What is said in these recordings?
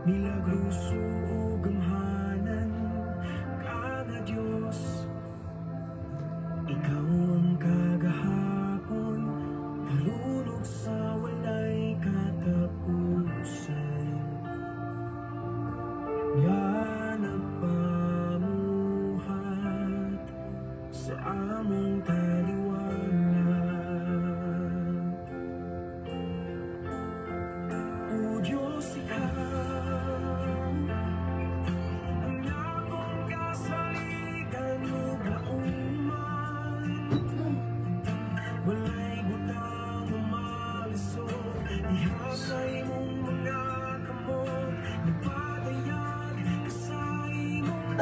Milagros o gamhanan kada Diyos. Ikaw ang kagahapon, narulog sa walay katapusan. Yan ang pamuhat sa among kaliwanag. O Diyos, ikaw ang akong kasaligan ug lauman. Walay butang umalisod, diha sa imong mga kamot, nagpadayag ka sa imong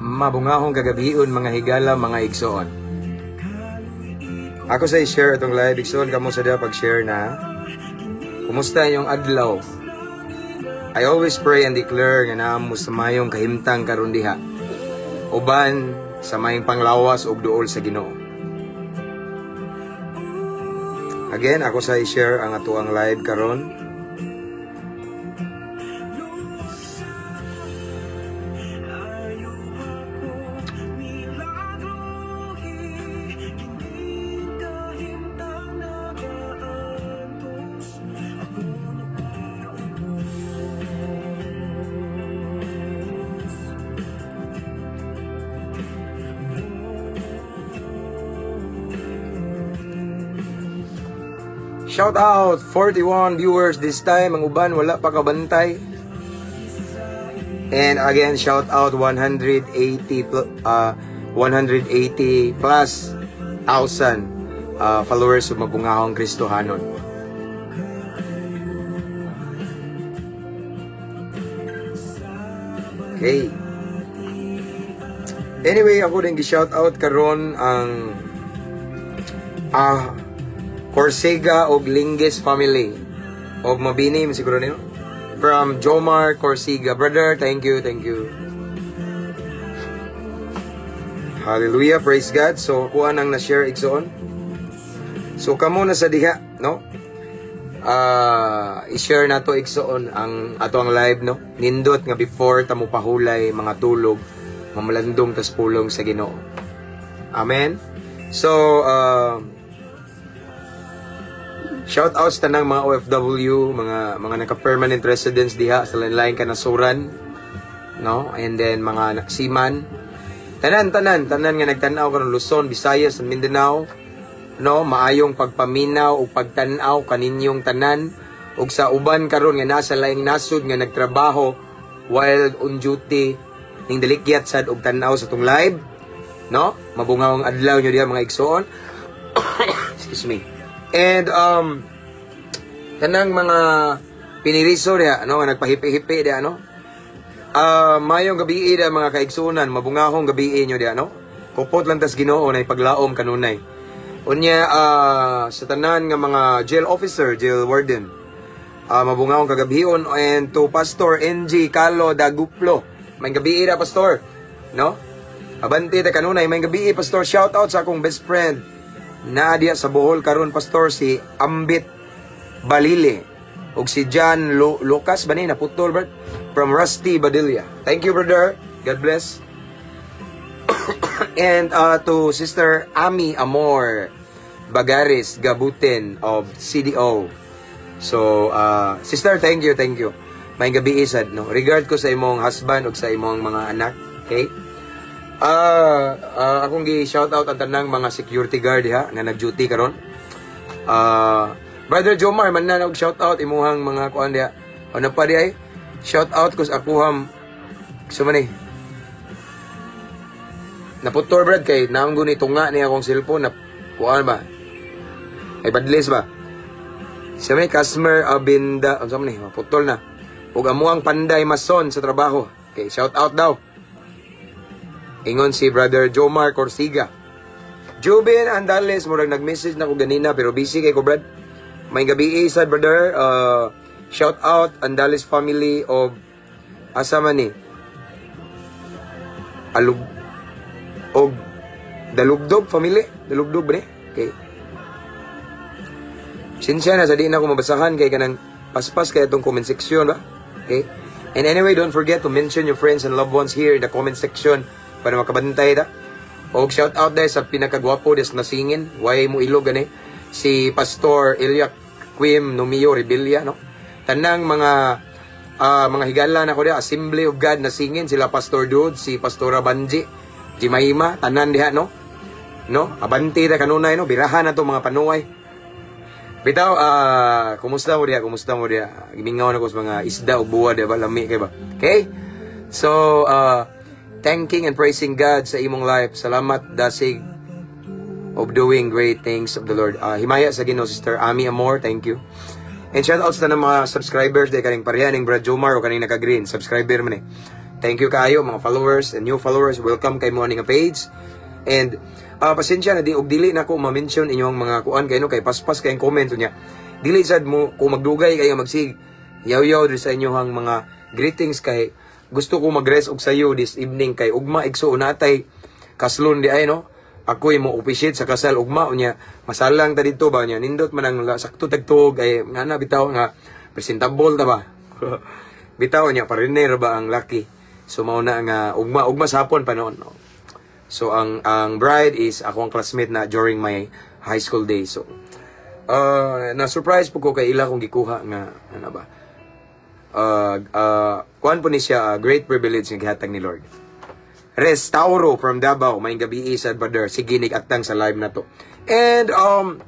Mabungahong kagabion mga higala, mga igsoon. Ako sa i-share itong live. Igsoon kamo sa diha pag-share na. Kumusta yung adlaw? I always pray and declare nga naamo sa mayong kahimtang karon diha. Uban sa mayong panglawas ug duol sa Ginoo. Again, ako sa i-share ang atuang live karon. Shout out 41 viewers this time, ang uban wala pa kabantay. And again, shout out 180 plus thousand followers of Mabungahong Kristohanon. Okay. Anyway, ako din gi-shout out karon ang Corsega og Lingues family of Mabini, siguro niyo. From Jomar Corsega. Brother, thank you, thank you. Hallelujah, praise God. So, kuha nang na-share igsoon. So, kamo na sa diha, no? I-share na to igsoon ang ato ang live, no? Nindot nga before tamo pahulay mga tulog, mamalandong tas pulong sa Ginoo. Amen. So, shout outs tanang mga OFW, mga naka-permanent residents diha sa lain-lain kanasuran, no? And then mga seaman. Tanan nga nagtanaw karon Luzon, Visayas, and Mindanao, no? Maayong pagpaminaw o pagtanaw kaninyong tanan ug sa uban karon nga nasa laing nasud nga nagtrabaho while on duty ning dalikyat sad og tanaw sa tong live, no? Mabungawang adlaw nyo diha mga igsoon. Excuse me. And tanang mga piniriso diha, no, nagpahipi-hipi diha, no. Mayong gabi ida mga kaigsunan, mabungahong gabi inyo diha, no. Kupot lang tas Ginoo na ipaglaom kanunay. Unya sa tanan nga mga jail officer, jail warden, mabungahong kagabihon, and to Pastor NG Calo Daguplo. May gabi ida, Pastor, no. Abante ta kanunay, may gabi Pastor. Shout out sa akong best friend na diya sa Bohol karon, Pastor, si Ambit Balile ug si John Lucas ba ni naputol, Bert, from Rusty Badilla. Thank you, brother, God bless. And to Sister Ami Amor Bagaris Gabuten of CDO. So sister, thank you. May gabi isad, no. Regard ko sa imong husband ug sa imong mga anak, okay? Akong gi-shout out ang tanang mga security guard ha na nag-duty karon. Brother Jomar man na nag-shout out imuhang mga kuan diha. Ano pa di ay? Shout out ko sa akuham sumani. Naputol brad kay naam guni tunga ni akong cellphone na kuan ba? Ay badlis ba? Sa may customer Abinda, unsa man ni? Naputol na. Ug amuang Panday Mason sa trabaho. Okay, shout out daw. Ingon si Brother Jomar Corsega. Jubin Andales, murag nag-message na ko ganina pero busy kay ko, Brad. May gabi isa, brother. Shout out Andales family of asa man ni? Dalugdog family. Dalugdog ba ni? Okay. Sinsya na sa di na ako mabasahan kay kanang paspas kaya itong comment section ba? Okay? And anyway, don't forget to mention your friends and loved ones here in the comment section para makabantay ta. O shout out dahil sa pinakagwapo des nasingin. Why mo ilog gani? Si Pastor Ilyak Quim Numio Rebilla, no? Tanang mga higala na ko dia, Assembly of God na singin, sila Pastor Dude, si Pastora Banji, Jimaima, tanan diha, no? No? Abanti ta kanunay, no? Birahan na to mga panuway. Bitaw, kumusta mo dia? Kumusta mo dia? Gimingaw na ko sa mga isda o buwa, diba? Lami kayo ba? Okay? So, thanking and praising God sa imong life. Salamat, dasig of doing great things of the Lord. Himaya sa Ginoo, Sister Ami Amor, thank you. And shoutouts na ng mga subscribers dahil kaning pareha ng Brad Jomar o kaning naka-green. Subscriber man eh. Thank you kayo, mga followers and new followers. Welcome kay mo nga page. And pasensya na di og dili na ko ma-mention inyong mga kuan kay no kay paspas kay comment niya. Dili sad mo kung magdugay kayo magsig yaw-yaw diri sa inyong mga greetings kay gusto ko mag-rest og sayo this evening kay ugma igsuon natay kaslon di ay no. Ako mo officiate sa kasal ugma unya masalang ta dito ba nya nindot man ang sakto tagtuog ay ngana bitaw nga presentable ta ba. Bitaw nya pariner ba ang lucky. So mao na nga ugma sapon pa noon. No? So ang bride is ako ang classmate na during my high school days. So na surprise po ko kay ila kong gikuha nga ano ba. Kuan po ni siya great privilege nga gihatag ni Lord. Restauro from Davao, may gabi isa brother. Sige nig-atang sa live na to. And Armed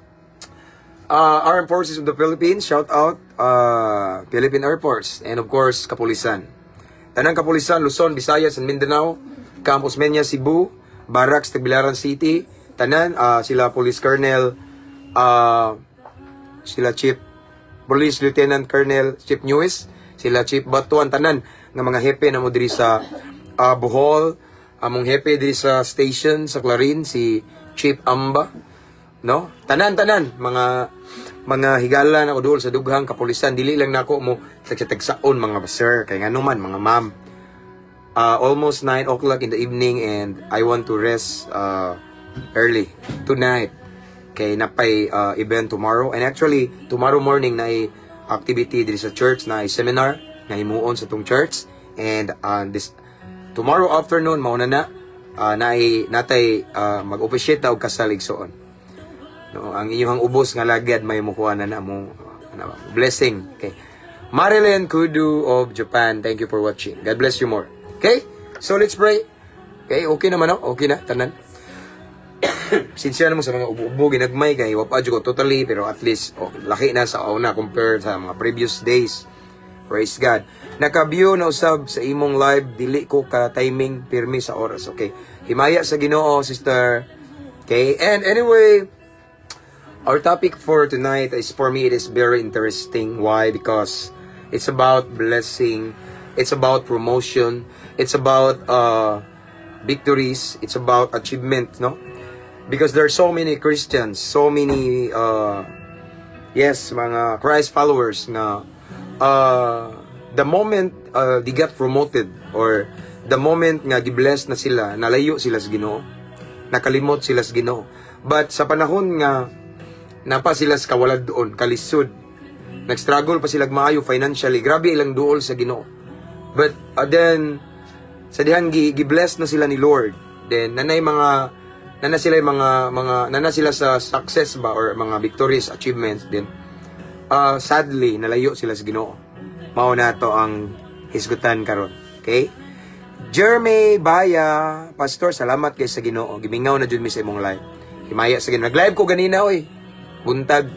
Forces of the Philippines, shout out Philippine Air Force and of course Kapulisan. Tanang Kapulisan, Luzon, Visayas and Mindanao, Campus Menya, Cebu, Barracks, Tagbilaran City, tanan sila Police Colonel, sila Chief Police Lieutenant Colonel Chief Newis, sila Chief Batuan, tanan nga mga hepe na mo diri sa Bohol, among hepe diri sa station sa Clarin si Chief Amba, no? Tanan mga higala na udol sa dughang kapulisan, dili lang nako mo tagsaon mga sir kay ngano man mga ma'am. Almost 9 o'clock in the evening and I want to rest early tonight kay napay event tomorrow, and actually tomorrow morning na activity diri sa church na seminar na himuon sa tong church, and this tomorrow afternoon mauna na natay mag-officiate og kasal igsoon. No, ang inyong ubos nga lagad may mukuha na mo blessing. Okay. Marilyn Kudu of Japan, thank you for watching. God bless you more. Okay? So let's pray. Okay, okay naman no? Okay na tanan. Sinsya naman sa mga ubo ginagmay kay wapadyo ko totally, pero at least laki na sa una compare sa mga previous days. Praise God. Naka-view na usab sa imong live, dili ko ka timing pirmi sa oras. Okay. Himaya sa Ginoo, sister. Okay. And anyway, our topic for tonight is, for me, it is very interesting. Why? Because it's about blessing. It's about promotion. It's about victories. It's about achievement, no? Because there are so many Christians, so many mga Christ followers na the moment they get promoted or the moment nga gibless na sila, nalayo sila sa Ginoo, nakalimot sila sa Ginoo. But sa panahon nga napa sila sa kawalad doon, kalisod, nag-struggle pa sila maayo financially, grabe ilang duol sa Ginoo. But then sa dihan gibless na sila ni Lord, then nana sila sa success ba or mga victories, achievements, then sadly nalayo sila sa Ginoo. Mao na to ang hisgutan karon. Okay? Jeremy Baya, Pastor, salamat kay sa Ginoo. Gimingaw na jud mi sa imong live. Himaya sa Ginoo. Nag-live ko ganina oy. Buntag.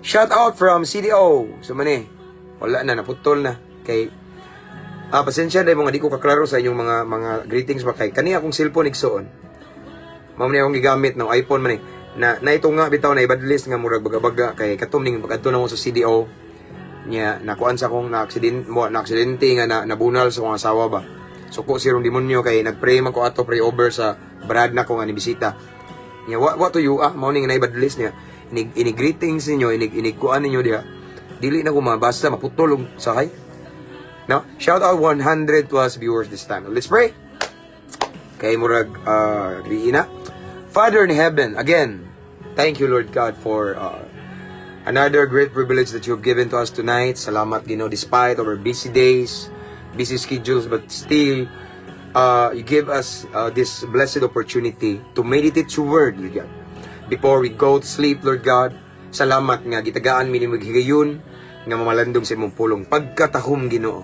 Shout out from CDO. So mani, wala na, naputol na. Kay pasensya dahil mga di ko kaklaro sa inyong mga greetings ba kay kani akong cellphone igsoon. Mao ni akong gigamit ng iPhone man na ito nga bitaw na ibadlist nga murag baga-baga kay katom ning pagadto na mo sa CDO nya nakuan sa akong na aksidente nga nabunal sa akong asawa ba. So ko sirong demonyo kay nagpray man ko ato pray over sa brad na ko nga ni bisita. Nya what to you mao ning naibadlist niya. Ini greetings ninyo, ini kuan ninyo diha. Dili na ko mabasa maputol og sakay. No? Shout out 100 plus viewers this time. Let's pray. Kay murag riina. Father in heaven, again, thank you Lord God for Another great privilege that you have given to us tonight. Salamat, Ginoo, despite our busy days, busy schedules, but still, you give us this blessed opportunity to meditate your word, Lord God. Before we go to sleep, Lord God, salamat nga gitagaan mi ni maghigayon nga mamalandong sa imong pulong pagkatahom, Ginoo,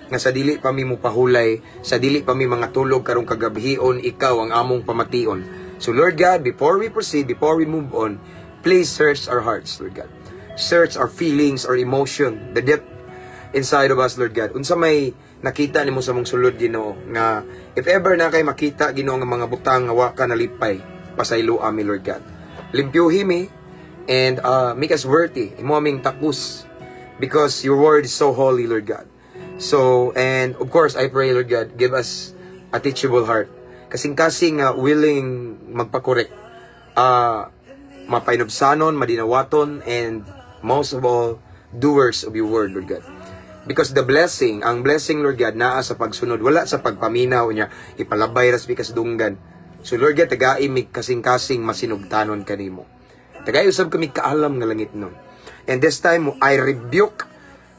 nga sa dili pa mi mo pahulay, sa dili pa mi mga tulog karong kagabhion, ikaw ang among pamation. So Lord God, before we proceed, before we move on, please search our hearts, Lord God. Search our feelings, our emotion, the depth inside of us, Lord God. Unsa may nakita nimo sa mong sulod, Ginoo, nga if ever na kay makita, Ginoo, nga mga butang nga wa ka nalipay, pasaylo ami, Lord God. Limpyuhi mi and make us worthy, imo aming takus, because your word is so holy, Lord God. So, and of course, I pray, Lord God, give us a teachable heart. Kasing-kasing willing magpakorek, mapainobsanon, madinawaton, and most of all, doers of your word, Lord God. Because the blessing, ang blessing, Lord God, naa sa pagsunod, wala sa pagpaminaw niya, ipalabay ras bikas dunggan. So Lord God, tagaimig kasing-kasing masinugtanon kanimo. Tagayusab kami kaalam nga langit nun. And this time, I rebuke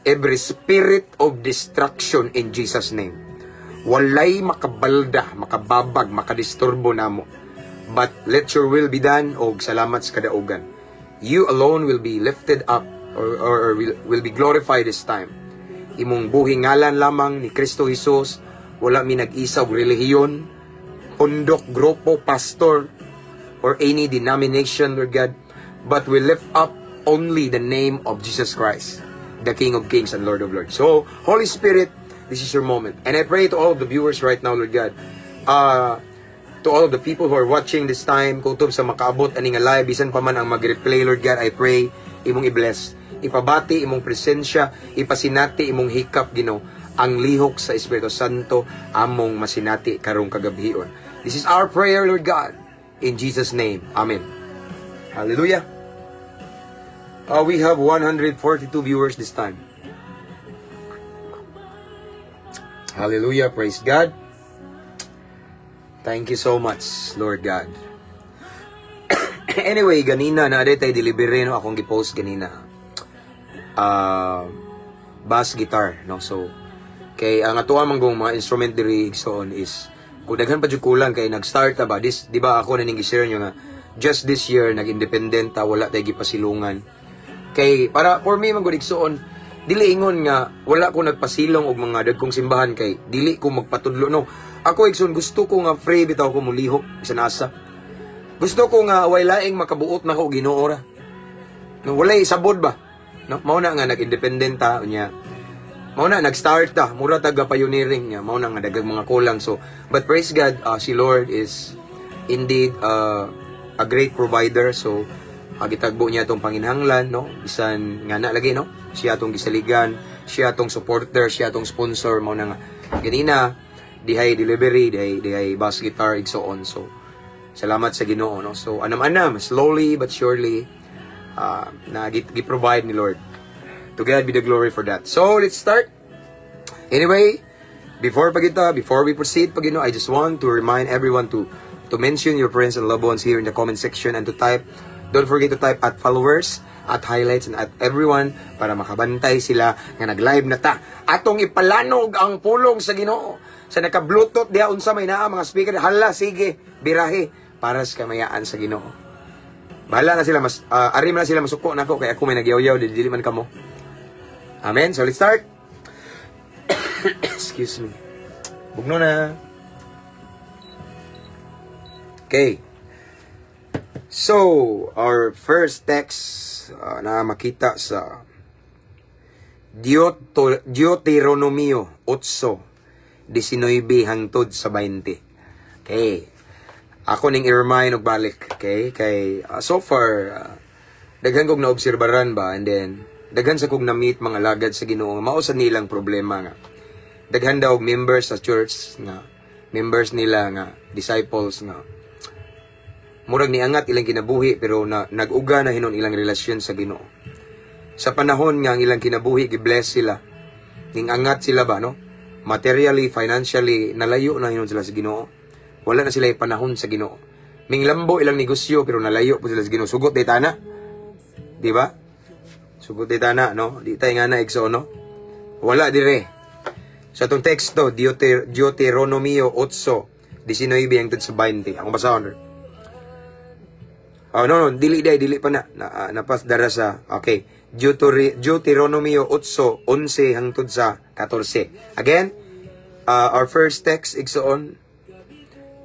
every spirit of destruction in Jesus' name. Walay makabalda, makababag, makadisturbo namo. But let your will be done, og salamat sa kadaugan. You alone will be lifted up, or will be glorified this time. Imong buhing ngalan lamang ni Kristo Jesus, wala mi nag-isa og relihiyon, pundok, grupo, pastor, or any denomination, Lord God, but we lift up only the name of Jesus Christ, the King of Kings and Lord of Lords. So, Holy Spirit, this is your moment. And I pray to all of the viewers right now, Lord God, to all of the people who are watching this time, kutob sa makaabot ani nga live, bisan pa man ang mag-replay, Lord God, I pray, imong i-bless, ipabati imong presensya, ipasinati imong hikap, Ginoo, ang lihok sa Espiritu Santo, among masinati karong kagabhion. This is our prayer, Lord God, in Jesus' name. Amen. Hallelujah. We have 142 viewers this time. Hallelujah. Praise God. Thank you so much, Lord God. Anyway, ganina na tayo delivery no akong gi-post ganina. Bass guitar, no? So, kay ang atuwa man gong mga instrument diri igsoon is kung daghan pa jud kulang kay nag-start ta ba this, di ba ako na ning gi-share nyo nga just this year nag-independent ta, wala tay gipasilungan. Kay para for me man gud igsoon, dili ingon nga wala ko nagpasilong og mga dagkong simbahan kay dili ko magpatudlo no. Ako igsoon gusto ko nga free bitaw ko mulihok bisan asa. Gusto ko nga way laing makabuot na ko Ginoo ra. No, walay sabod ba? No, mao na nga nag-independent ta unya. Mao na nag-start ta, mura taga pioneering niya, mao na nga daghang mga kulang. So, but praise God, si Lord is indeed a great provider. So, gitagbo niya tong panginhanglan, no? Bisan nga na lagi, no? Siya tong gisaligan, siya tong supporter, siya tong sponsor, mao na nga. Ganina, dihay delivery, dihay bass guitar, and so on. So, salamat sa Ginoo, no? So, anam-anam, slowly but surely, na gi-provide ni Lord. To God be the glory for that. So, let's start. Anyway, before we proceed, I just want to remind everyone to mention your friends and loved ones here in the comment section and to type, don't forget to type at followers, at highlights, and at everyone para makabantay sila nga nag-live na ta. Atong ipalanog ang pulong sa Ginoo. Sa naka-bluetooth diha unsa may naa mga speaker, hala sige, birahe para sa kamayaan sa Ginoo. Bahala na sila ari man na sila masuko nako kay ako may nagyaw-yaw dili man kamo. Amen. So let's start. Excuse me. Bugno na. Okay. So, our first text na makita sa Deuteronomio 8:19 hangtod sa 20. Okay. Ako ning i-remind og balik, okay? Kay so far daghan kog naobserbaran ba, and then daghan sa kog na-meet mga lagad sa Ginoo, mao sa nilang problema nga. Daghan daw members sa church nga, members nila nga disciples nga murag niangat ilang kinabuhi pero nag-uga na hinon ilang relasyon sa Ginoo. Sa panahon nga ang ilang kinabuhi gi-bless sila, ning angat sila ba, no? Materially, financially, nalayo na hinon sila sa Ginoo. Wala na sila panahon sa Ginoo. Minglambo ilang negosyo pero nalayo po sila sa Ginoo. Sugot day tana. Di ba? Sugot di tana, no? Di tayo nga na igsoon, no? Wala dire. Sa itong teksto, Deuteronomio 8, 19 ang sa 20. Ang basahon. Oh, no, dili pa na. Napasdara sa, okay. Deuteronomio 8, 11 hangtod sa 14. Again, our first text, igsoon,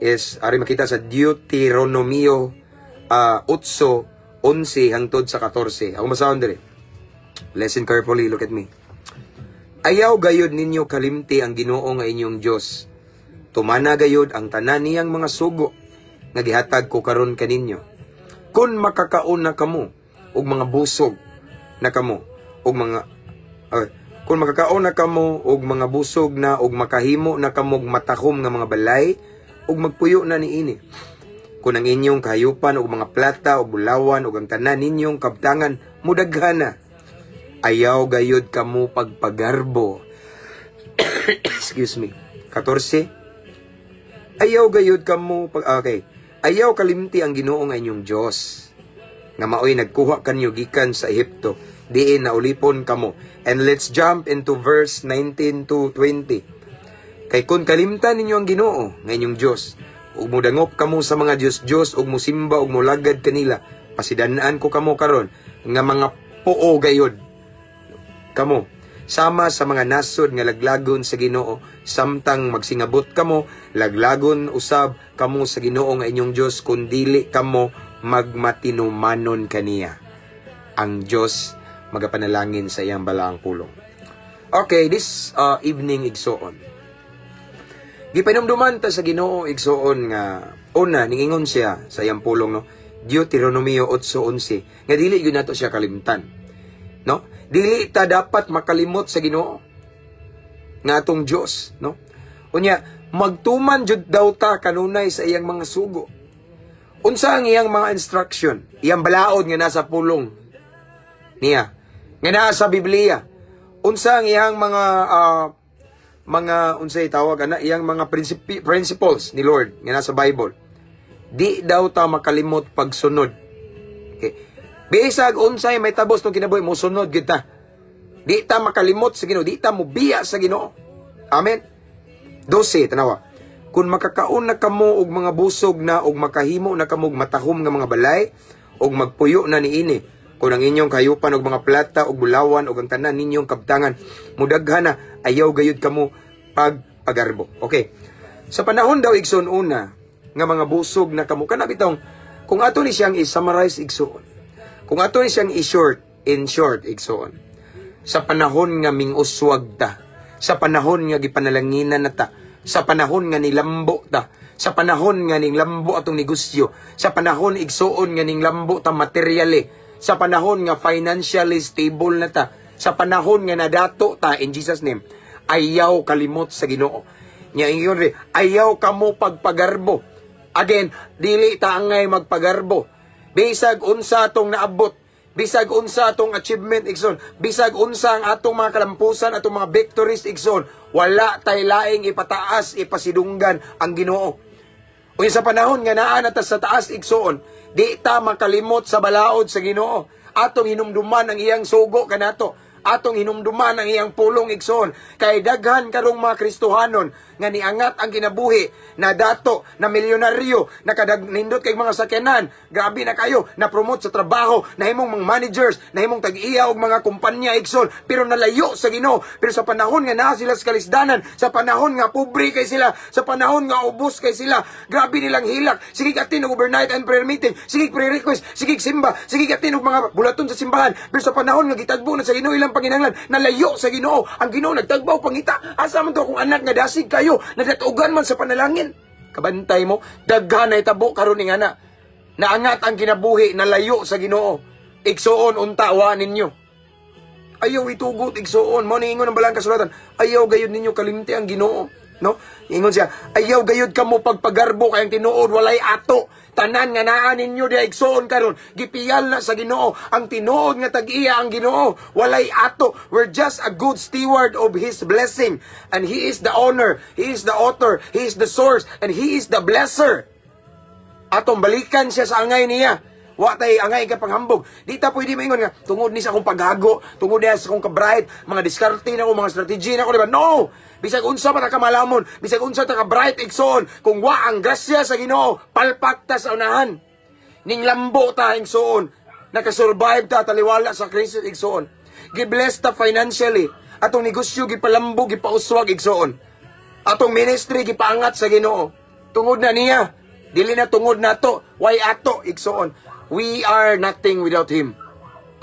is, ari makita sa Deuteronomio 8, 11 hangtod sa 14. Ang basahon dire. Listen carefully, look at me. Ayaw gayod ninyo kalimti ang Ginoo nga inyong Dios. Tumana gayod ang tanan niyang mga sugo nga gihatag ko karon kaninyo. Kun makakaon na kamo og mga busog na kamo og mga kun makakaon na kamo og mga busog na og makahimo na kamo og matahom nga mga balay og magpuyo na niini. Kun ang inyong kahayupan og mga plata og bulawan og ang tanan ninyong kabtangan mudaghana. Ayaw gayud kamo pagpagarbo. Excuse me. 14. Ayaw gayud kamo okay. Ayaw kalimti ang Ginoo nga inyong Dios. Nga maoy nagkuha kanyo gikan sa Ehipto, diin na ulipon kamo. And let's jump into verse 19 to 20. Kay kun kalimtan ninyo ang Ginoo nga inyong Dios, ug mudangop kamo sa mga Dios ug musimba ug mulagad kanila, pasidanaan ko kamo karon nga mga puo gayod kamo sama sa mga nasod nga laglagon sa Ginoo, samtang magsingabot kamo laglagon usab kamo sa Ginoo nga inyong Dios kun dili kamo magmatinumanon kaniya. Ang Dios magapanalangin sa iyang balaang pulong. Okay, this evening igsoon, gipainumduman ta sa Ginoo igsoon nga una ningingon siya sa iyang pulong, no, Deuteronomio 8:11 nga dili gyud nato siya kalimtan, no? Dili ta dapat makalimot sa Ginoo nga atong Dios, no? Unya, magtuman jud daw ta kanunay sa iyang mga sugo. Unsa ang iyang mga instruction? Iyang balaod nga nasa pulong niya, nga nasa Biblia. Unsa ang iyang mga unsay tawag ana, iyang mga principles ni Lord nga nasa Bible. Di daw ta makalimot pagsunod. Okay. Bisag unsay may tabos tong kinabuhi mo sunod gyud ta. Di ta makalimot sa Ginoo, di ta mobiya sa Ginoo. Amen. 12 tanawa. Kun makakaon na kamo og mga busog na og makahimo na kamo og matahom nga mga balay og magpuyo na niini, kun ang inyong kayupan og mga plata og bulawan og ang tanan ninyong kabtangan mudaghan na, ayaw gayud kamo pagpagarbo. Okay. Sa panahon daw igsoon una nga mga busog na kamo, kana bitong kung ato ni siyang i-summarize igsoon, kung ato ni siyang in short, igsoon, sa panahon nga minguswag ta, sa panahon nga gipanalanginan na ta, sa panahon nga nilambo ta, sa panahon nga lambo atong negosyo, sa panahon igsoon nga lambo ta materially, sa panahon nga financially stable na ta, sa panahon nga nadato ta in Jesus name, ayaw kalimot sa Ginoo. Nya ingon, ayaw kamo pagpagarbo. Again, dili ta angay magpagarbo. Bisag unsa atong naabot, bisag unsa atong achievement igsoon, bisag unsa ang atong mga kalampusan, atong mga victories igsoon, wala tay laing ipataas, ipasidunggan ang Ginoo. O sa panahon nga naa na ta sa taas igsoon, di ta makalimot sa balaod sa Ginoo. Atong hinumduman ang iyang sugo kanato, atong hinumduman ang iyang pulong igsoon. Kay daghan karong mga Kristohanon nga niangat ang kinabuhi, na dato, na milyonaryo, na nindot kay mga sakyanan, grabe na kayo, na promote sa trabaho, na himong mga managers, na himong tag-iya og mga kumpanya igsoon, pero nalayo sa Ginoo. Pero sa panahon nga naa sila sa kalisdanan, sa panahon nga pobre kay sila, sa panahon nga ubos kay sila, grabe nilang hilak. Sige atin og overnight and prayer meeting, sige prayer request, sige simba, sige atin og mga bulaton sa simbahan. Pero sa panahon nga gitagbo na sa Ginoo ilang panginahanglan, nalayo sa Ginoo. Ang Ginoo nagtagbaw pangita. Asa man to kung anak nga dasig kayo, nagatugan man sa panalangin. Kabantay mo, daghan ay tabo karon ning ana. Naangat ang kinabuhi, nalayo sa Ginoo. Igsoon unta wa ninyo. Ayaw itugot igsoon, mo niingon ang balang kasulatan. Ayaw gayud ninyo kalimti ang Ginoo, no? Ingon siya, ayaw gayud kamo pagpagarbo kay ang tinuod walay ato. Tanan nga naa ninyo dia igsoon karon, gipiyal na sa Ginoo. Ang tinuod nga tag-iya ang Ginoo, walay ato. We're just a good steward of His blessing, and He is the owner, He is the author, He is the source, and He is the blesser. Atong balikan siya sa angay niya. Wa tay angay ka panghambog. Di ta pwede maingon nga tungod ni sa akong paghago, tungod ni sa akong ka-bright, mga diskarte na ko, mga strategy na ko, di ba? No. Bisag unsa pa ta kamalamon, bisag unsa ta ka-bright igsoon, kung wa ang grasya sa Ginoo, palpak ta sa unahan. Ning lambo ta igsoon, nakasurvive ta taliwala sa krisis igsoon. Gibless ta financially, atong negosyo gipalambo, gipauswag igsoon. Atong ministry gipaangat sa Ginoo. Tungod na niya, dili na tungod nato, why ato igsoon. We are nothing without him.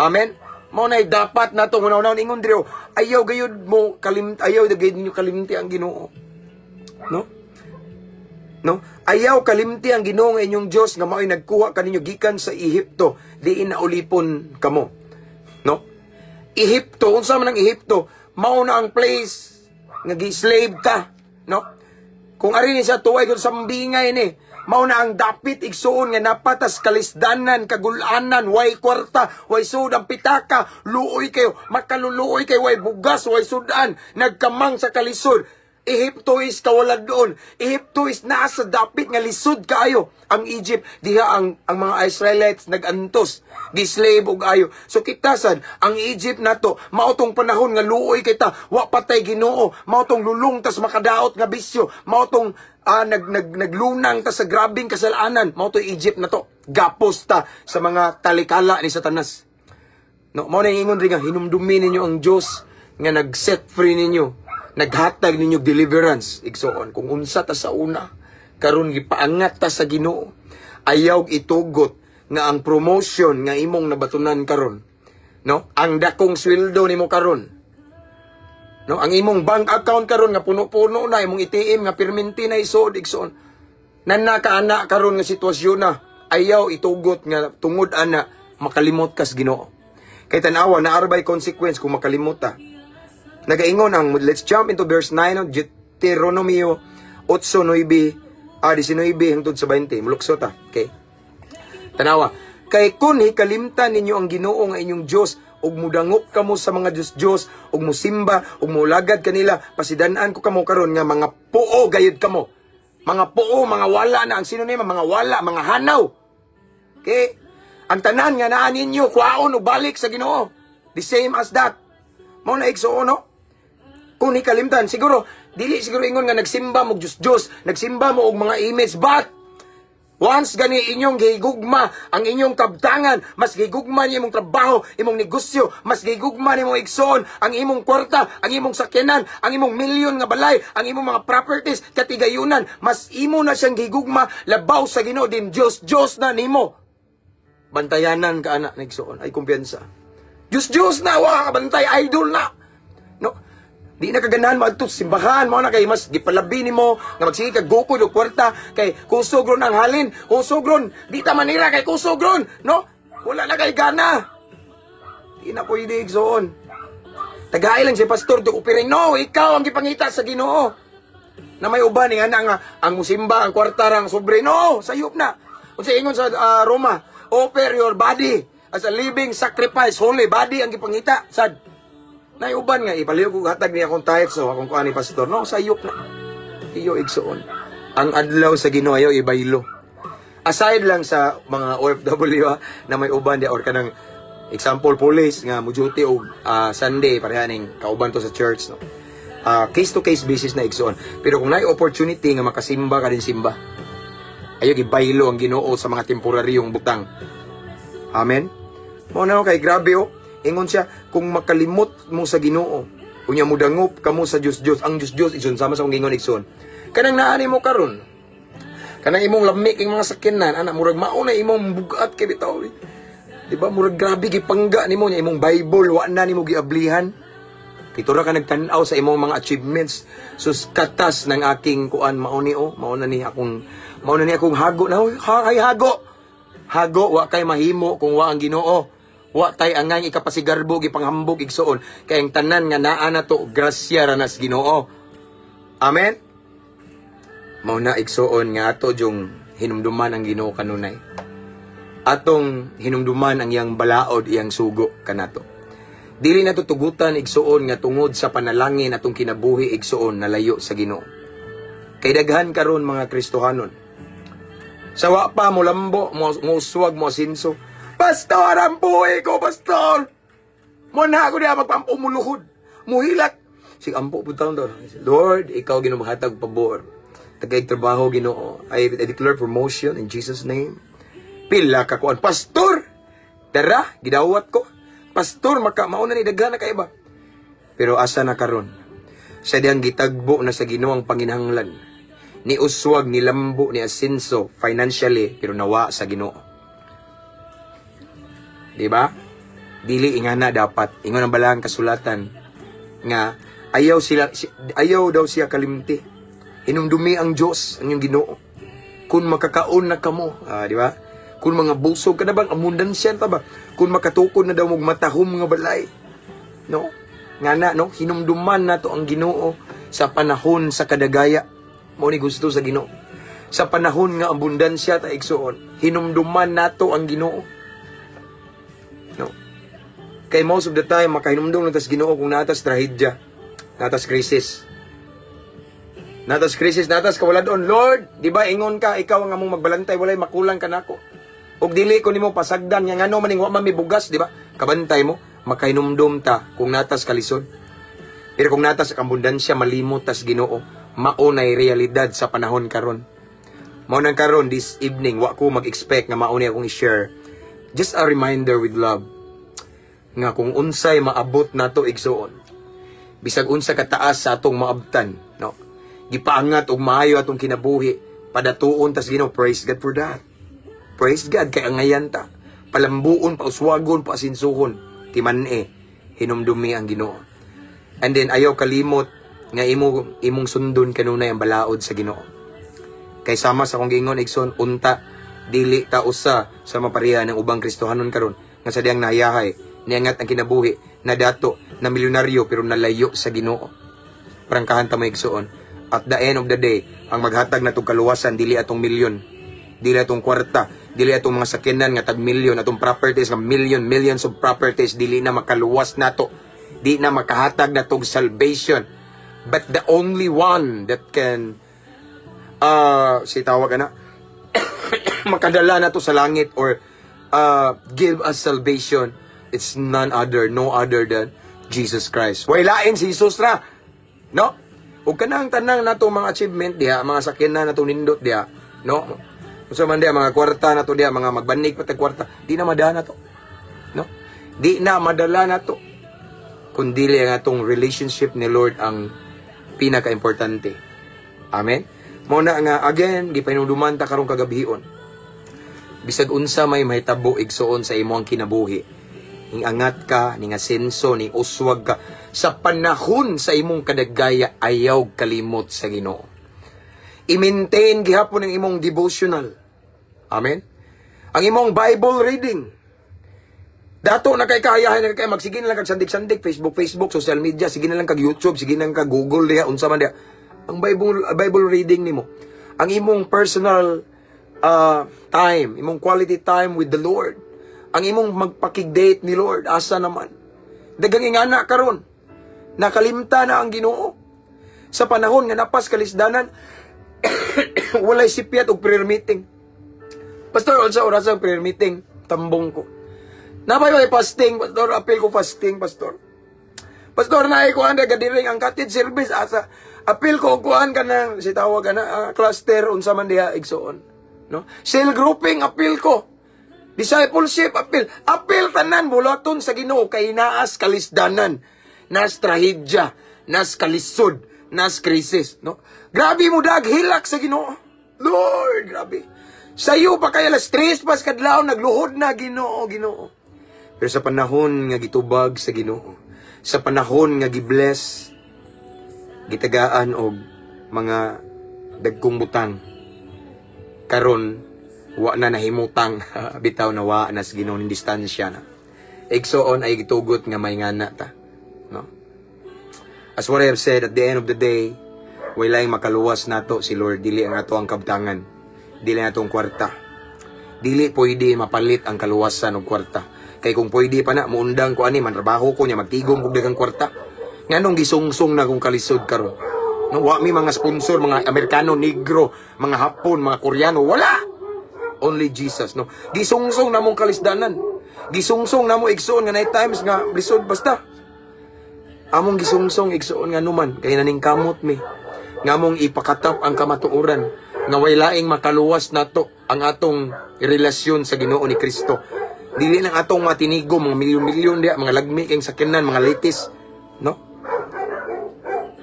Amen. Mao nay dapat nato una-una ingon diri, ayaw gayud mo ayaw gayud ninyo kalimti ang Ginoo. No? No? Ayaw kalimti ang Ginoo nga inyong Dios nga mao'y nagkuha kaninyo gikan sa Ehipto, diin na ulipon kamo. No? Ehipto, unsa man ang Ehipto, mao na ang place nga gi-slave ta, no? Kung ari ni sa tuway kun sambingay ni, mao na ang dapit igsuon nga napatas kalisdanan, kagulanan, way kwarta, way sudang pitaka, luoy kayo, makaluluoy kayo, way bugas, way sudan, nagkamang sa kalisod. Ehipto is kawalad doon. Ehipto is nasa dapit nga lisod kaayo. Ang Egypt, diha ang mga Israelites nagantos, gislave og ayo. So kitasan, ang Egypt nato, mautong panahon nga luoy kita, wa patay Ginoo, mautong lulong tas makadaot nga bisyo, mautong naglunang ta sa grabing kasalanan, mauto Egypt na to. Gapos ta sa mga talikala ni Satanas. No, mao na ingon rin nga hinumdumi ninyo ang Dios nga nag-set free ninyo. Naghatag ninyo deliverance, igsoon. Kung unsa ta sa una, karon gipaangat ta sa Ginoo. Ayaw itugot nga ang promotion nga imong nabatunan karon, no? Ang dakong sweldo nimo karon, no? Ang imong bank account karon nga puno-puno na, imong ATM nga perminti na isod, igsoon. Nanakaana karon nga sitwasyon na, ayaw itugot nga tungod ana makalimot kas Ginoo. Kay tan-awa na arbay consequence kung makalimot ta. Nagaingon ang, let's jump into verse 9 of Deuteronomy 8:19 hangtod sa 20. Mulukso ta. Okay. Tanawa. Kay kun hikalimtan ninyo ang Ginoo nga inyong Dios, ug mudangop kamo sa mga Diyos, ug musimba, ug mulagad kanila, pasidan-an ko kamo karon nga mga puo gayud kamo. Mga puo, mga wala na ang sinonim, mga wala, mga hanaw. Okay? Ang tanan nga naa ninyo kuhaon o balik sa Ginoo. The same as that. Mao na igsuon, no? Kung hikalimtan, siguro, dili siguro ingon nga nagsimba mo Diyos, nagsimba mo og mga image, but once gani inyong gigugma ang inyong kabtangan, mas gigugma niyo imong trabaho, imong negosyo, mas gigugma nimong igsoon ang imong kwarta, ang imong sakyanan, ang imong milyon nga balay, ang imong mga properties, katigayunan, mas imo na siyang gigugma, labaw sa Ginoo din Diyos na nimo. Bantayanan ka anak nigsoon, ay kumpiyansa. Diyos na, wa ka bantay, idol na. No? Di na kaganahan mo adto simbahan mo na kay mas gipalabi nimo nga magsige kag gukod og kwarta kay kusogron ang halin, kusogron di ta manira kay kusogron, no? Wala na kay gana. Di na pwede igsoon. Tagay lang si pastor to opiring, no, ikaw ang gipangita sa Ginoo. Na may uban nga nga ang musimba ang kwarta rang sobre, no, sayop na. Unsa ingon sa Roma, offer your body as a living sacrifice, holy body ang gipangita sad. Naiuban nga, ipaliw ko hatag niya akong tithe, so akong kuha ni pastor, no, sayop na. Iyo igsoon. Ang adlaw sa Ginoo ayo ibaylo. Aside lang sa mga OFW na may uban di or kanang example police nga mo duty og Sunday parehaning kauban to sa church, no. Case to case basis na igsoon. Pero kung naay opportunity nga makasimba ka din simba, ayo gibaylo ang Ginoo sa mga temporaryong butang. Amen. Mo na kay grabe oh. Ingon siya, kung makalimot mo sa Ginoo, unya mo dangop kamo sa Diyos, ang Diyos ison sama sa kong gingon igsoon. Kanang naani mo karon. Kanang imong lami king mga sakyanan, anak murag mao na imong bugat kay bitaw. Di ba murag grabe gipangga nimo nya imong Bible wa na nimo giablihan. Kito ra ka nagtan-aw sa imong mga achievements. Sus katas ng aking kuan mao ni mao na ni akong hago na hay hago. Hago wa kay mahimo kung wa ang Ginoo. Wa tay angay ikapasigarbo gipanghambog igsoon kay ang tanan nga naa na to grasya ra nas Ginoo. Amen. Mao na igsoon nga ato jung hinumduman ang Ginoo kanunay. Atong hinumduman ang iyang balaod, iyang sugo kanato. Dili na tutugutan igsoon nga tungod sa panalangin atong kinabuhi igsoon na layo sa Ginoo. Kay daghan karon mga Kristohanon Sawa pa mo lambo, mo uswag, mo asinso. Pastor, ang buhay ko, pastor! Mo na ako niya magpampumuluhod. Muhilat. Sige, ampo po taon doon. Lord, ikaw ginumahatag pabor. Tagay trabaho, Ginoo. I declare promotion in Jesus' name. Pila ka kuan, pastor! Tara, gidawat ko. Pastor, mauna ni daghan na kaiba. Pero asa na karon? Sa diyang gitagbo na sa Ginoo ang panginahanglan. Ni uswag, ni lambo, ni asinso, financially, pero nawa sa Ginoo. Diba? Dili ingana dapat. Ingon ang balang kasulatan nga ayaw daw siya kalimti. Hinumdumi ang Diyos, ang iyong Ginoo. Kung makakaon na kamo, di ba? Kung mga busog ka na bang, abundansya ta ba? Kung makatukod na daw matahom mga balay. No? Nga na, no? Hinumduman na to ang Ginoo sa panahon sa kadagaya. Mo ni gusto sa Ginoo. Sa panahon nga abundansya ta igsuon, hinumduman na to ang Ginoo. No? Kay most of the time, makahinumdum na tas Ginoo kung natas trahedya, natas krisis. Natas krisis, natas kawaladon. Lord, di ba ingon ka, ikaw ang among magbalantay, walay makulang ka nako. Og dili ko nimo pasagdan, nga ngano maning wa man may bugas, di ba? Kabantay mo, makahinumdum ta kung natas kalisod. Pero kung natas abundansya, malimot tas Ginoo, maunay realidad sa panahon karon. Mao nang karon this evening, wa ko mag-expect nga maunay akong i-share. Just a reminder with love nga kung unsay maabot nato igsuon. Bisag unsa kataas sa atong maabtan, no? Gipaangat og maayo atong kinabuhi, padatuon tas Ginoo, praise God for that. Praise God kay angayan ta. Palambuon, pauswagon, paasinsuhon, timane, hinumdumi ang Ginoo. And then ayaw kalimot nga imong sundon kanunay ang balaod sa Ginoo. Kay sama sa akong giingon igsoon, unta dili ta usa sa mapariha ng ubang Kristohanon karon nga sadyang nayahay, niangat ang kinabuhi, na dato, na milyonaryo pero nalayo sa Ginoo. Prangkahan ta may igsoon. At the end of the day, ang maghatag na itong kaluwasan, dili atong milyon, dili atong kwarta, dili atong mga sakyanan nga tag-milyon, atong properties nga millions of properties, dili na makaluwas nato, di na makahatag na itong salvation. But the only one that can, tawag na, makadala na to sa langit or give us salvation, it's no other than Jesus Christ. Wailain si Jesus na, no? Ug kanang tanang nato mga achievement diha, mga sakyanan nato nindot diha, no? Unsa man diha mga kwarta nato diha, mga magbanig pa tag kwarta, di na madala nato. No? Di na madala nato. Kundi ang atong relationship ni Lord ang pinaka-importante. Amen. Mao na nga again gipahinuduman ta karong kagabihon. Bisag unsa may mahitabo igsuon sa imong kinabuhi. Ning angat ka, ning asenso, ning uswag ka, sa panahon sa imong kadagaya, ayaw kalimot sa Ginoo. I-maintain gihapon ang imong devotional. Amen? Ang imong Bible reading. Dato na kay kayahan na kay magsige na lang kag sandik-sandik, Facebook, social media, sige na lang kag YouTube, sige na lang kag Google diha, unsa man diha. Ang Bible reading nimo. Ang imong personal time, imong quality time with the Lord. Ang imong magpakig-date ni Lord, asa naman. Dagang ingana karon. Nakalimta na ang Ginoo. Sa panahon nga napas kalisdanan, walay sipyat og prayer meeting. Pastor, unsa oras ang prayer meeting? Tambong ko. Napay fasting, pastor, appeal ko fasting, pastor. Pastor, naay ko anda gadiring ang cottage service asa. Appeal ko kuan kanang si tawag na cluster unsa man diha igsoon, no? Cell grouping appeal ko. Discipleship appeal. Appeal tanan bulaton sa Ginoo kay naas kalisdanan. Nas trahedya, nas kalisod, nas krisis, no? Grabe mo dag hilak sa Ginoo. Lord, grabe. Sayo pa kaya la stress pas kadlaw nagluhod na Ginoo. Pero sa panahon nga gitubag sa Ginoo, sa panahon nga gibless, gitagaan og mga dagkong butang, karon wa na nahimutang bitaw na wa na sa Ginoo ning distansya na. Igsoon ay gitugot nga may ngana ta. No? As what I have said, at the end of the day, walay makaluwas nato si Lord, dili ang ato ang kabtangan, dili ang atong kwarta. Dili pwede mapalit ang kaluwasan og kwarta. Kay kung pwede pa na muundang ko ani man trabaho ko nya magtigom kog daghang kwarta. Nganong gisungsong na kung kalisod karon. No, wa mi mga sponsor, mga Amerikano, Negro, mga Hapon, mga Koreano, wala. only Jesus, no? Gisungsong namong kalisdanan. Gisungsong namo igsoon nga night times nga lisod basta. Among gisungsong igsoon nga numan kay naning kamot mi. Ngamong ipakatap ang kamatuoran nga way laing makaluwas nato ang atong relasyon sa Ginoo ni Kristo. Dili lang atong matinigo mga milyon-milyon dia, mga lagmi kayong sakyanan, mga litis, no?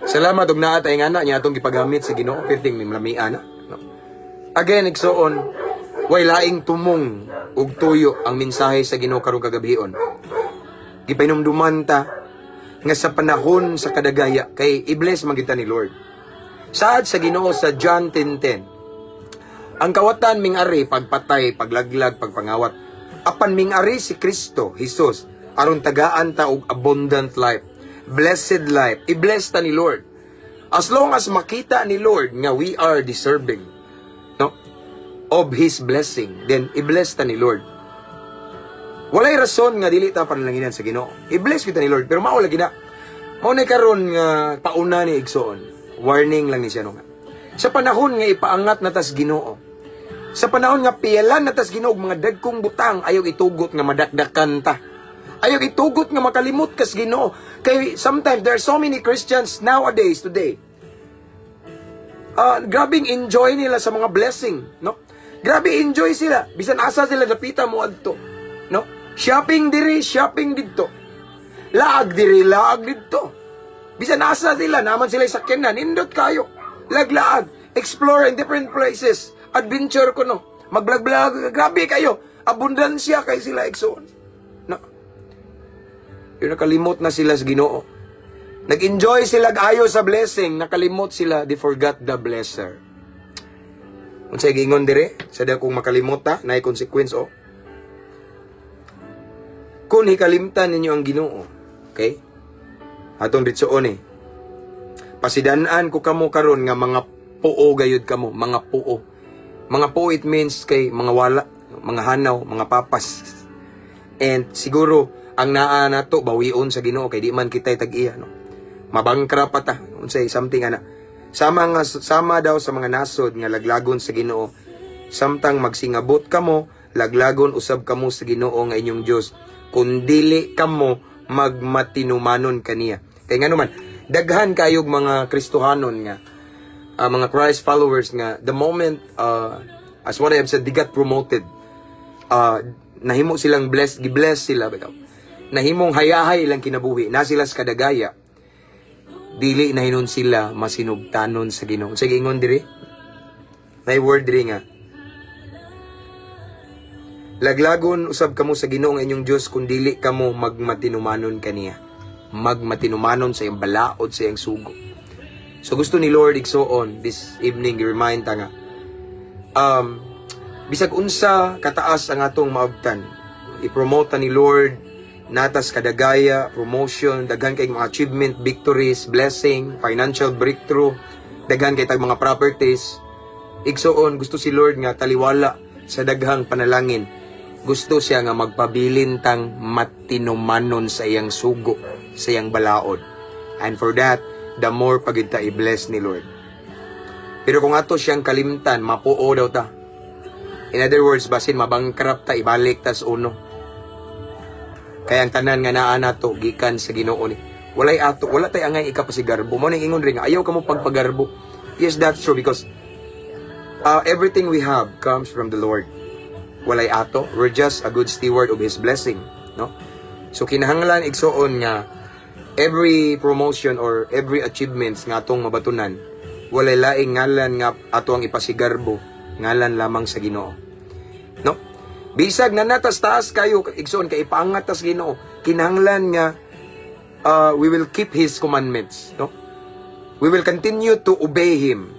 Salamat og naa tay ngana niya atong gipagamit sa Ginoo perting mimlamian, no? Again, igsoon, way laing tumong ug tuyo ang mensahe sa Ginoo karong kagabihon. Gipainumduman ta nga sa panahon sa kadagaya kay i-bless man kita ni Lord. Saad sa Ginoo sa John 10:10. Ang kawatan ming-ari pagpatay, paglaglag, pagpangawat. Apan ming-ari si Kristo, Jesus, aron tagaan ta og abundant life, blessed life. I-bless ta ni Lord. As long as makita ni Lord nga we are deserving, no, of His blessing, then i-bless ta ni Lord. Walay rason nga dili ta panalanginan sa Ginoo. I-bless kita ni Lord, pero mao lagi na. Mao na karon nga pauna ni igsoon. Warning lang ni siya no nga. Sa panahon nga ipaangat na tas Ginoo. Sa panahon nga piyalan na tas Ginoo mga dagkong butang, ayaw itugot nga madakdakan ta. Ayaw itugot nga makalimot kas Ginoo. Kay sometimes there are so many Christians nowadays today. Grabing enjoy nila sa mga blessing, no? Grabe enjoy sila. Bisan asa sila napita mo adto, no? Shopping diri, shopping didto. Laag diri, laag didto. Bisan asa sila, naman sila sakyanan, indot kayo. Laglaag, explore in different places. Adventure ko, no? Magblog-blog, grabe kayo. Abundansya kay sila, igsoon. No? Yung nakalimot na sila sa Ginoo. Nag-enjoy sila ayo sa blessing, nakalimot sila, they forgot the blesser. Kung sa'yo gingon dire, sada kung makalimot ta, na consequence, oh. Kung hikalimtan ninyo ang Ginoo, okay? Atong ritsoon eh. Pasidanaan ko kamo karon nga mga puo gayud kamo, mga puo. Mga puo it means kay mga wala, mga hanaw, mga papas. And siguro ang naa nato bawion sa Ginoo kay di man kitay tag-iya, no. Mabangkra pa ta, unsay something ana. Sama daw sa mga nasod nga laglagon sa Ginoo. Samtang magsingabot kamo, laglagon usab kamo sa Ginoo nga inyong Dios. Kun dili kamo magmatinumanon kaniya. Kay nga naman, daghan kayog mga Kristohanon nga, mga Christ followers nga, the moment, as what I have said, they got promoted. Nahimo silang blessed, gibless sila, bitaw. Nahimong hayahay ilang kinabuhi, na sila sa kadagaya. Dili nahinon sila masinugtanon sa Ginoo. Sige, ingon diri. May word diri nga. Laglagon usab kamo sa Ginoo nga inyong Dios kung dili kamo magmatinumanon kaniya. Magmatinumanon sa iyang balaod, sa iyang sugo. So gusto ni Lord igsoon this evening i-remind ta nga. Bisag unsa kataas ang atong maabtan, i-promote ni Lord natas kadagaya, promotion, daghan kay mga achievement, victories, blessing, financial breakthrough, daghan kay tag mga properties. Igsoon gusto si Lord nga taliwala sa daghang panalangin. Gusto siya nga magpabilin tang matinumanon sa iyang sugo, sa iyang balaod. And for that, the more pagid ta i-bless ni Lord. Pero kung ato siyang kalimtan, mapuo daw ta. In other words, basin mabangkrap ta, ibalik ta sa uno. Kaya ang tanan nga naa nato gikan sa Ginoo ni. Walay ato, wala tay angay ikapasigarbo. Mo ning ingon ring ayaw kamo pagpagarbo. Yes, that's true because everything we have comes from the Lord. Walay ato, we're just a good steward of His blessing, no? So kinahanglan igsoon nga every promotion or every achievements nga atong mabatunan, walay laing ngalan nga ato ang ipasigarbo, ngalan lamang sa Ginoo. No? Bisag na natas taas kayo, igsoon kay ipaangat tas Ginoo, kinahanglan nga we will keep His commandments, no? We will continue to obey Him,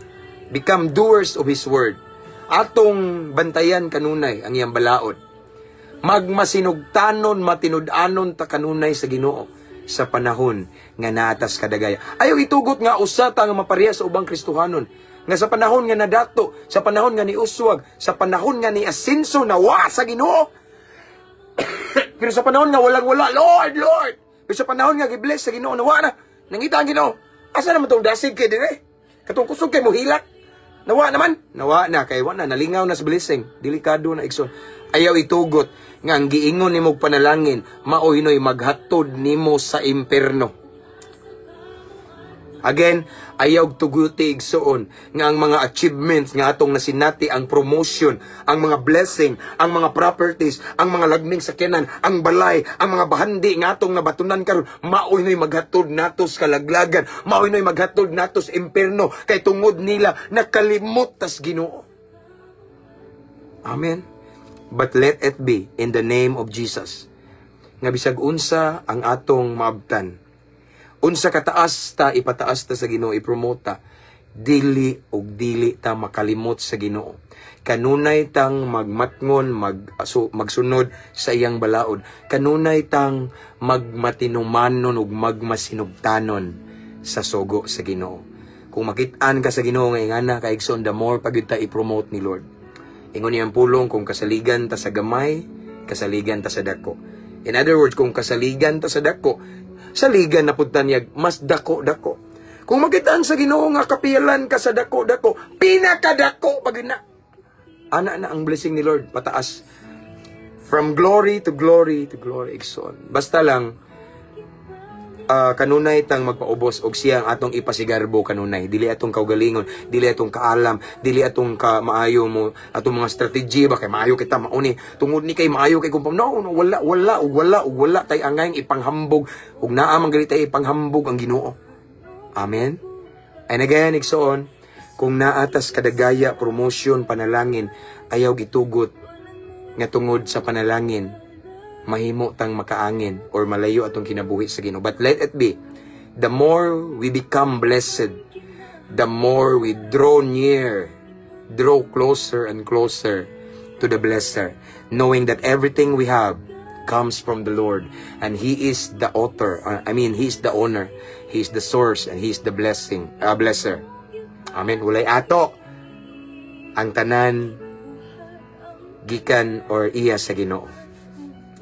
become doers of His word. Atong bantayan kanunay ang iyang balaod. Magmasinugtanon, matinud-anon ta kanunay sa Ginoo sa panahon nga naatas kadagaya. Ayaw itugot nga usa ta nga mapareha sa ubang Kristohanon. Nga sa panahon nga nadato, sa panahon nga ni uswag, sa panahon nga ni asenso nawa sa Ginoo. Pero sa panahon nga walang-wala, Lord, Lord. Pero sa panahon nga gibless sa Ginoo nawa na, nangita ang Ginoo. Asa naman tong dasig kay dire? Katong kusog kay mo hilak. Nawa naman. Nawa na. Kay wala na. Nalingaw na sa blessing. Delikado na igsoon. Ayaw itugot. Nga ang giingon ni mong panalangin. Maoy-noy maghatod nimo sa imperno. Again, ayaw tuguti igsoon nga ang mga achievements nga atong nasinati, ang promotion, ang mga blessing, ang mga properties, ang mga lagming sakyanan, ang balay, ang mga bahandi nga atong nabatunan karon, maoy noy maghatod natos kalaglagan, maoy noy maghatod natos imperno, kay tungod nila nakalimot tas Ginoo. Amen. But let it be in the name of Jesus. Nga bisag unsa ang atong maabtan, unsa kataas ta ipataas ta sa Ginoo, ipromote ta, dili og dili ta makalimot sa Ginoo. Kanunay tang magmatngon, magsunod sa iyang balaod. Kanunay tang magmatinumanon ug magmasinugtanon sa sugo sa Ginoo. Kung makit-an ka sa Ginoo nga ingana kaigsoon, the more pagyud ta i-promote ni Lord. Ingon niyang pulong, kung kasaligan ta sa gamay, kasaligan ta sa dako. In other words, kung kasaligan ta sa dako, saligan na punta niya, mas dako-dako. Kung makitaan sa Ginoo nga kapiyalan ka sa dako-dako, pinakadako pag na. Ana na ang blessing ni Lord, pataas. From glory to glory to glory, igsoon. Basta lang, kanunay tang magpaubos og siya ang atong ipasigarbo kanunay. Dili atong kaugalingon, dili atong kaalam, dili atong maayo mo, atong mga strategy ba kay maayo kita mauni. Tungod ni kay maayo kay kumpam. No, wala tay angay ipanghambog ug naa man gali tay ipanghambog ang Ginoo. Amen. And again, igsoon, kung naatas kadagaya, promotion, panalangin, ayaw gitugot nga tungod sa panalangin mahimo tang makaangin or malayo atong kinabuhi sa Ginoo. But let it be, the more we become blessed, the more we draw closer and closer to the blesser, knowing that everything we have comes from the Lord, and He is the author, He is the owner, He is the source, and He is the blesser. Amen. Walay ato ang tanan gikan or iya sa Ginoo.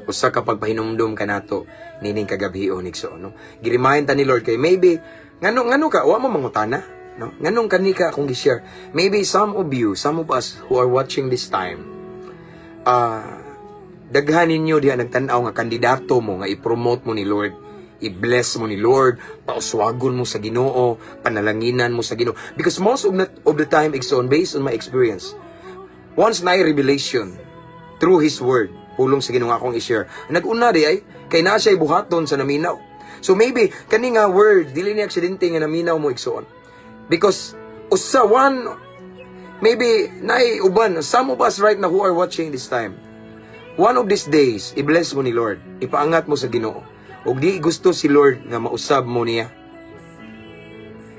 Usa ka pagpahinumdum ka nato nining kagabhion igsoon, no? Girimahin ta ni Lord kay maybe ngano ka wa mo mangutana, no? Nganong kanika akong gi-share. Maybe some of us who are watching this time, daghan ninyo diha nagtan-aw nga kandidato mo nga i-promote mo ni Lord, i-bless mo ni Lord, pauswagon mo sa Ginoo, panalanginan mo sa Ginoo. Because most of the time, igsoon, based on my experience, once na revelation through His Word, pulong sa Ginoo nga akong i-share, nag-una di ay kay naa siya buhaton sa naminaw. So maybe kani nga word dili ni aksidente nga naminaw mo igsoon, because maybe naay uban, some of us right now who are watching this time, one of these days i-bless mo ni Lord, ipaangat mo sa Ginoo, ug di gusto si Lord nga mausab mo niya.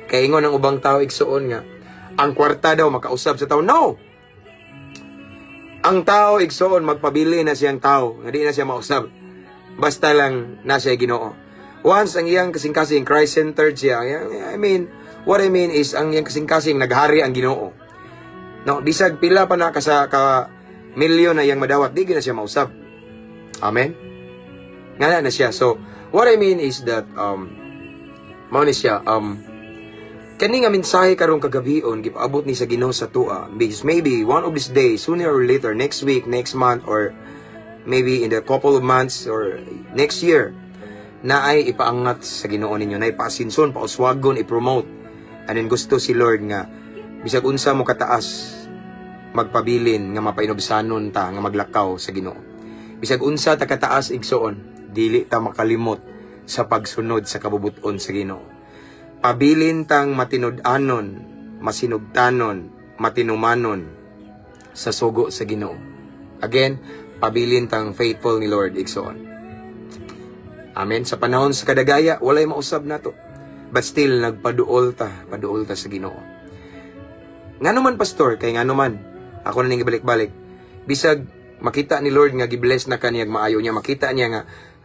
Kay ingon ang ubang tao igsoon nga ang kwarta daw makausab sa tao. No, ang tao igsoon magpabili na siyang tao, nga di na siya mausab. Basta lang na siya Ginoo. Once ang iyang kasing-kasing Christ-centered siya, what I mean is ang iyang kasing-kasing naghari ang Ginoo. No, bisag pila pa na ka milyon na iyang madawat, di na siya mausab. Amen. Nga na siya. So what I mean is that mao ni siya kani nga mensahe karong kagabion gipaabot ni sa Ginoo sa tua, because maybe one of these days, sooner or later, next week, next month, or maybe in the couple of months or next year, na ay ipaangat sa Ginoo ninyo, na ipasinson, pauswagon, i-promote. And then gusto si Lord nga bisag unsa mo kataas magpabilin nga mapainobsanon ta nga maglakaw sa Ginoo. Bisag unsa ta kataas igsoon, dili ta makalimot sa pagsunod sa kabubuton sa Ginoo. Pabilin tang matinud-anon, masinugtanon, matinumanon sa sugo sa Ginoo. Again, pabilin tang faithful ni Lord igsoon. Amen. Sa panahon sa kadagaya, walay mausab nato. But still, paduol ta sa Ginoo. Ngano man, pastor, kay ngano man, ako na ning ibalik-balik. Bisag makita ni Lord nga gibless na kaniyag maayo niya, makita niya nga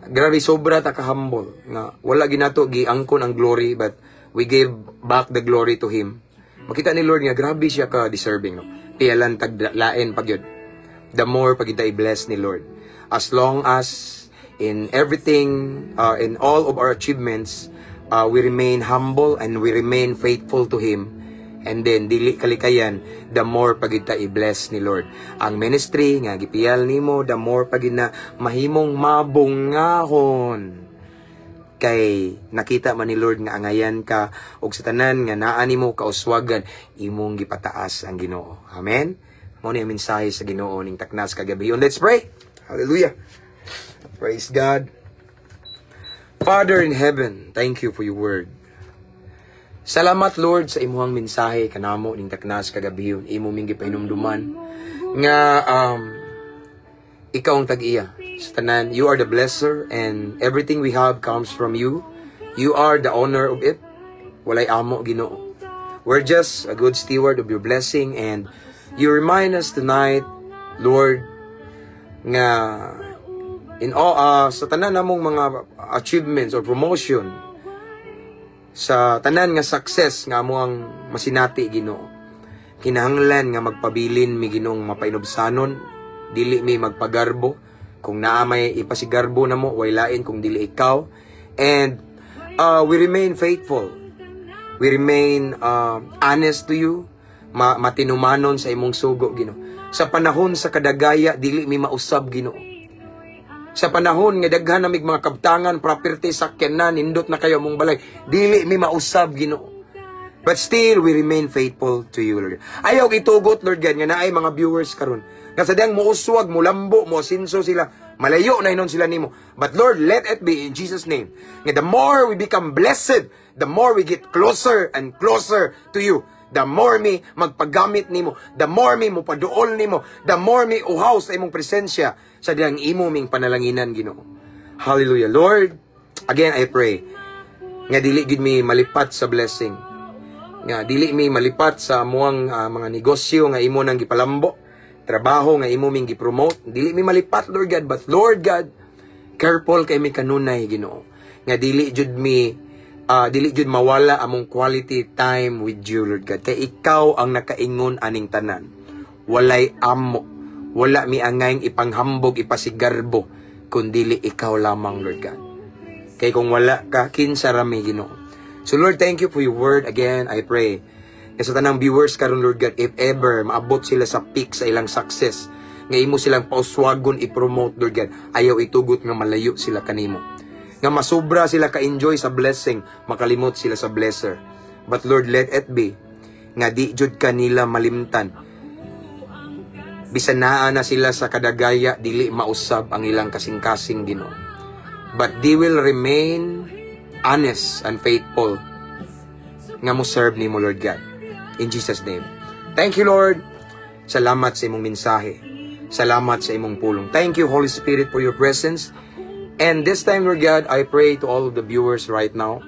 grabe sobra ta ka-humble, nga wala ginato giangkon ang glory, but we gave back the glory to Him. Makita ni Lord nga grabe siya ka-deserving, no? Piyalan taglain pagyud. The more pag kita i-bless ni Lord. As long as in everything, in all of our achievements, we remain humble and we remain faithful to Him, And then, dili kalikayan, the more pagid ta i-bless ni Lord. Ang ministry nga gipiyal nimo, the more pagid na mahimong mabungahon. Kay nakita man ni Lord nga angayan ka og sa tanan nga naa nimo kauswagan, imong gipataas ang Ginoo. Amen. Mao ni ang mensahe sa Ginoo ning taknas kagabi. Let's pray. Hallelujah. Praise God. Father in heaven, thank you for your word. Salamat Lord sa imuhang mensahe kanamo ning taknas kagabi. Imo ming gipahinumduman nga ikaw ang tag-iya sa tanan. You are the blesser and everything we have comes from you. You are the owner of it. Walay amo Ginoo. We're just a good steward of your blessing, and you remind us tonight, Lord, nga in all sa tanan namong mga achievements or promotion, sa tanan nga success nga amo ang masinati Ginoo, kinahanglan nga magpabilin mi Ginoong mapainobsanon, dili mi magpagarbo. Kung naa may ipasigarbo na mo, way lain kung dili ikaw. And we remain faithful. We remain honest to you. Matinumanon sa imong sugo Ginoo. Sa panahon sa kadagaya, dili mi mausab Ginoo. Sa panahon nga daghan namig mga kabtangan, property, sakyanan, nindot na kayo mong balay, dili mi mausab Ginoo. But still, we remain faithful to you, Lord. Ayaw itugot, Lord God, nga naay mga viewers karon. Nga sadyang muuswag, mulambo, muasinso sila, malayo na inon sila nimo. But Lord, let it be in Jesus' name. Nga the more we become blessed, the more we get closer and closer to you. The more mi magpagamit nimo, the more mi mupaduol nimo, the more mi uhaw sa imong presensya sa diyang imo ming panalanginan Ginoo. Hallelujah. Lord, again I pray nga dili gid mi malipat sa blessing. Nga dili mi malipat sa amuang mga negosyo nga imo nang gipalambo, trabaho nga imo ming gipromote. Dili mi malipat, Lord God, but Lord God, careful kay mi kanunay Ginoo. Nga dili jud mawala among quality time with you, Lord God. Kay ikaw ang nakaingon aning tanan. Walay amo, wala mi angayng ipanghambog, ipasigarbo, kundili ikaw lamang, Lord God. Kay kung wala ka, kinsa rami Ginoo. So Lord, thank you for your word. Again, I pray nga sa tanang viewers karon, Lord God, if ever maabot sila sa peak sa ilang success, nga imo silang pauswagon i-promote, Lord God, ayaw itugot nga malayo sila kanimo. Nga masobra sila ka-enjoy sa blessing, makalimot sila sa blesser. But Lord, let it be nga di jud kanila malimtan. Bisan naa na sila sa kadagaya, dili mausab ang ilang kasing-kasing Ginoo. But they will remain honest and faithful nga mo serve nimo, Lord God. In Jesus' name. Thank you, Lord. Salamat sa imong mensahe. Salamat sa imong pulong. Thank you, Holy Spirit, for your presence. And this time, Lord God, I pray to all of the viewers right now.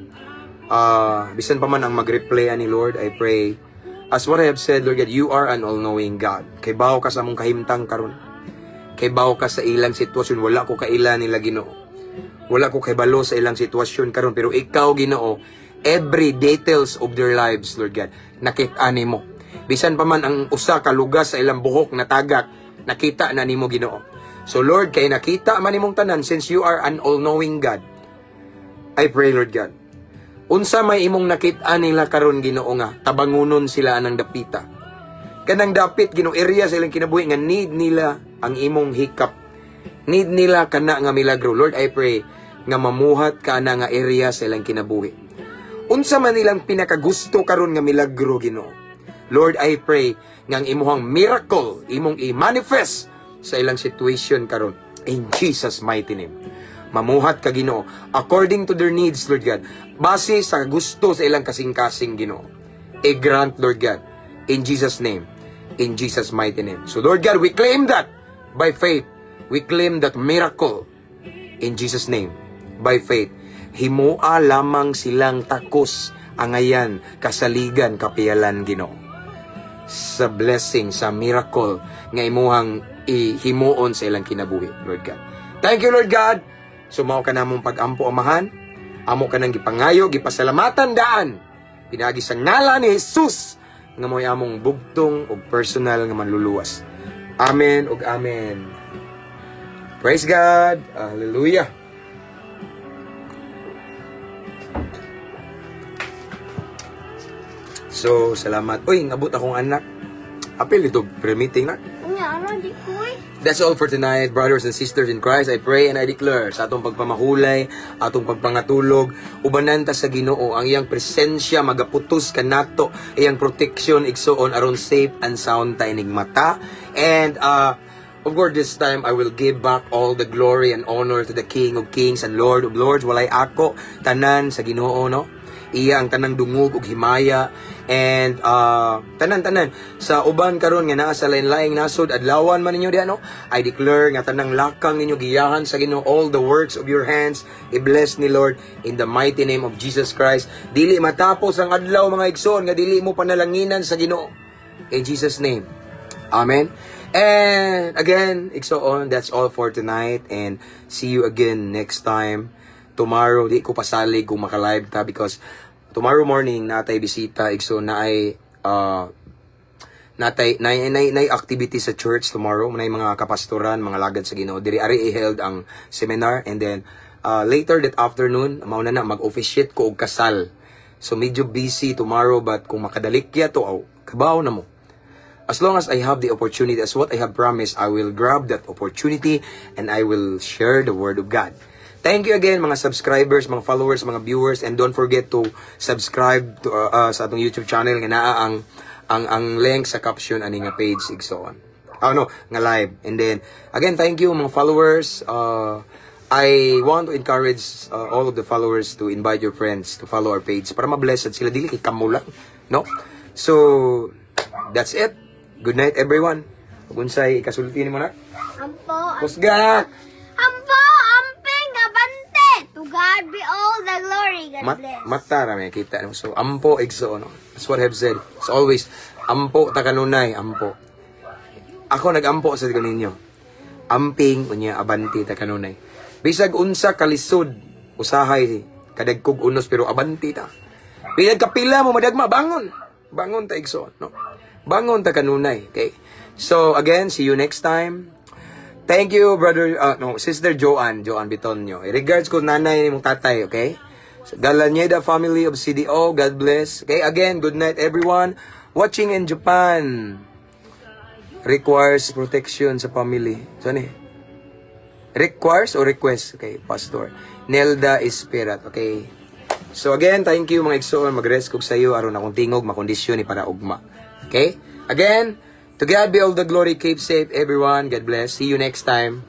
Bisan pa man ang mag-replay ani Lord, I pray, as what I have said, Lord God, you are an all-knowing God. Kay bawo ka sa among kahimtang karon. Kay bawo ka sa ilang sitwasyon. Wala ko kaila nila Ginoo. Wala ko kay balo sa ilang sitwasyon karon. Pero ikaw Ginoo, every details of their lives, Lord God, nakita nimo. Bisan pa man ang usa ka lugas sa ilang buhok na tagak, nakita na nimo Ginoo. So Lord, kay nakita man imong tanan, since you are an all-knowing God, I pray, Lord God, unsa may imong nakita nila karon Ginoo nga tabangunon sila anang dapita. Kanang dapit Ginoo area sa ilang kinabuhi nga need nila ang imong hikap. Need nila kana nga milagro. Lord, I pray nga mamuhat ka na nga area sa ilang kinabuhi. Unsa man nilang pinakagusto karon nga milagro Ginoo. Lord, I pray nga ang imong miracle imong i-manifest sa ilang situation karon in Jesus mighty name. Mamuhat ka Ginoo according to their needs, Lord God, base sa gusto sa ilang kasing-kasing Ginoo. I-grant, Lord God, in Jesus name, in Jesus mighty name. So Lord God, we claim that by faith. We claim that miracle in Jesus name by faith. Himua lamang silang takos angayan, kasaligan, kapiyalan Ginoo sa blessing, sa miracle nga imuhang ihimuon sa ilang kinabuhi, Lord God. Thank you, Lord God. Sumaw ka namong pag-ampo amahan. Amo ka nang gipangayo, gipasalamatan daan. Pinagi sa ngalan ni Jesus nga mo'y among bugtong o personal nga manluluwas. Amen ug amen. Praise God. Hallelujah. So, salamat. Uy, nabot akong anak. Apil ito, pre-meeting na. Ano, di ko eh. That's all for tonight, brothers and sisters in Christ. I pray and I declare sa atong pagpamahulay, atong pagpangatulog, ubanan ta sa Ginoo ang iyang presensya magaputos kanato, iyang protection igsuon aron safe and sound ta ining mata. And of course, this time I will give back all the glory and honor to the King of Kings and Lord of Lords. Walay ako tanan sa Ginoo, no? Iya ang tanang dungog ug himaya, and tanan sa uban karon nga naa sa lain-laing nasod adlawan man ninyo diha, no? I declare nga tanang lakang ninyo giyahan sa Ginoo, all the works of your hands i-bless ni Lord in the mighty name of Jesus Christ. Dili matapos ang adlaw mga igsoon nga dili mo panalanginan sa Ginoo. In Jesus name. Amen. And again, igsoon, that's all for tonight, and see you again next time. Tomorrow, di ko pasalig kung maka-live ta because tomorrow morning natay bisita, igso na ay nay activity sa church tomorrow, nay mga kapastoran, mga lagad sa Ginoo. Diri ari i-held ang seminar, and then later that afternoon mauna na mag-officiate ko og kasal. So medyo busy tomorrow, but kung makadalikya to, kabaw na mo. As long as I have the opportunity, as what I have promised, I will grab that opportunity and I will share the word of God. Thank you again mga subscribers, mga followers, mga viewers, and don't forget to subscribe to, sa atong YouTube channel nga naa ang link sa caption ani nga page igsoon. Nga live. And then again, thank you mga followers. I want to encourage all of the followers to invite your friends to follow our page para ma-blessed sila, dili kay kamo lang, no? So that's it. Good night everyone. Ug unsay ikasulti nimo na? Ampo. Kusga. Ampo. To God be all the glory. God bless. Mata rami kita, no? So ampo igso, no? That's what I've said. It's always ampo ta kanunay, ampo. Ako nagampo sa ninyo. Amping unya abanti ta kanunay. Bisag unsa kalisod, usahay kadagkog unos pero abanti ta. Pinag kapila mo madagma, bangon. Bangon ta igso, no? Bangon ta kanunay, okay? So again, see you next time. Thank you, Sister Joanne Bitonio. Regards ko nanay mong tatay, okay? So, Galanyeda family of CDO, God bless. Okay, again, good night everyone. Watching in Japan requires protection sa family. So, requires or request? Okay, Pastor. Nelda Esperat, okay? So, again, thank you mga igsoon. Mag-rest kog sa iyo aron akong tingog, makondisyon ni para ugma. Okay? Again, to God be all the glory. Keep safe, everyone. God bless. See you next time.